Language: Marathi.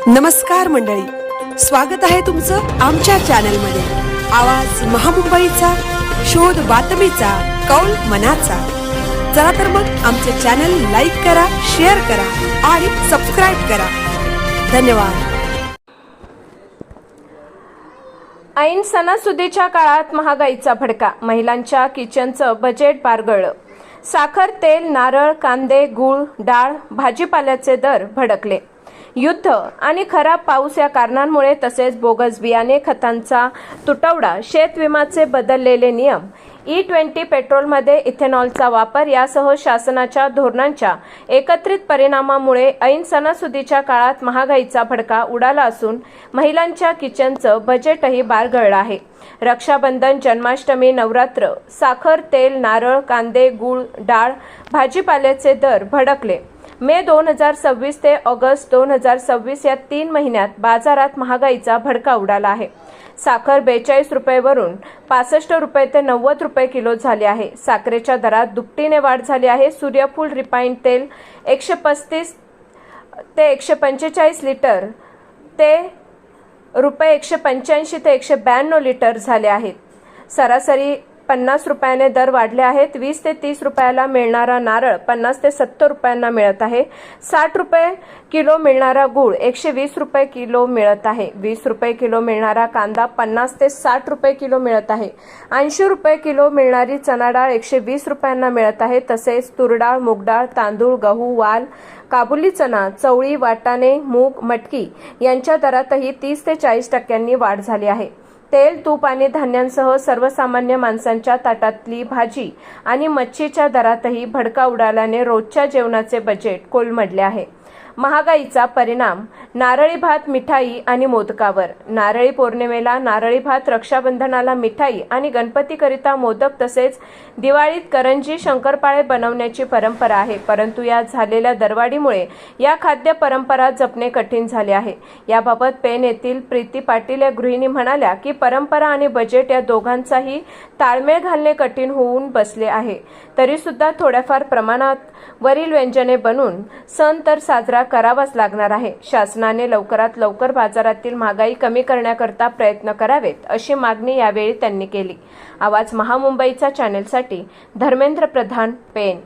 नमस्कार मंडळी, स्वागत आहे तुमचं आमच्या चॅनलमध्ये। आवाज महामुंबईचा, शोध बातमीचा, कौल मनाचा। चला तर मग आमचे चॅनल लाईक करा, शेअर करा आणि सबस्क्राइब करा। धन्यवाद। ऐन सणासुदीच्या काळात महागाईचा भडका, महिलांच्या किचनचं बजेट बारगळलं। साखर, तेल, नारळ, कांदे, गूळ, डाळ, भाजीपाल्याचे दर भडकले। युद्ध आणि खराब पाऊस या कारणांमुळे तसेच बोगस बियाणे, खतांचा तुटवडा, शेत विमाचे बदललेले नियम, E20 पेट्रोलमध्ये इथेनॉलचा वापर यासह शासनाच्या धोरणांच्या एकत्रित परिणामामुळे ऐन सणासुदीच्या काळात महागाईचा भडका उडाला असून महिलांच्या किचनचं बजेटही बारगळलं आहे। रक्षाबंधन, जन्माष्टमी, नवरात्र, साखर, तेल, नारळ, कांदे, गूळ, डाळ, भाजीपाल्याचे दर भडकले। मे 2026 ते ऑगस्ट 2026 या 3 महिन्यात बाजारात महागाईचा भडका उडाला आहे। साखर 42 रुपयेवरून 65 रुपये ते 90 रुपये किलो झाली आहे। साखरेच्या दरात दुपटीने वाढ झाली आहे। सूर्यफूल रिफाइंड तेल 135 ते 145 लिटर ते रुपये 185 ते 192 लिटर झाले आहेत। सरासरी 50 रुपयाने दर वाढले आहेत। 20 ते 30 रुपयाला मिळणारा नारळ 50 ते 70 रुपयांना मिळत आहे। 60 रुपये किलो मिळणारा गूळ 120 रुपये किलो मिळत आहे। 20 रुपये किलो मिळणारा कांदा 50 ते 60 रुपये किलो मिळत आहे। 80 रुपये किलो मिळणारी चना डाळ 120 रुपयांना मिळत आहे। तसेच तुरडाळ, मूगडाळ, तांदूळ, गहू, वाल, काबुली चना, चवळी, वाटाणे, मूग, मटकी यांच्या दरातही 30 ते 40% वाढ झाली आहे। तेल, तूप आणि धान्यांसह सर्वसामान्य माणसांच्या ताटातली भाजी आणि मच्छीच्या दरातही भडका उडाल्याने रोजच्या जेवणाचे बजेट कोलमडले आहे। महागाईचा परिणाम नारळी भात, मिठाई आणि मोदकावर। नारळी पौर्णिमेला नारळी भात, रक्षाबंधनाला मिठाई आणि गणपतीकरिता मोदक तसेच दिवाळीत करंजी, शंकरपाळे बनवण्याची परंपरा आहे। परंतु या झालेल्या दरवाढीमुळे या खाद्य परंपरा जपणे कठीण झाले आहे। याबाबत पेण येथील प्रीती पाटील या गृहिणी म्हणाल्या की परंपरा आणि बजेट या दोघांचाही ताळमेळ घालणे कठीण होऊन बसले आहे। तरी सुद्धा थोड्याफार प्रमाणात वरील व्यंजने बनवून सण तर साजरा करावाच लागणार आहे। शासनाने लवकरात लवकर बाजारातील महागाई कमी करण्याकरता प्रयत्न करावेत अशी मागणी यावेळी त्यांनी केली। आवाज महामुंबईचा चॅनेलसाठी धर्मेंद्र प्रधान, पेण।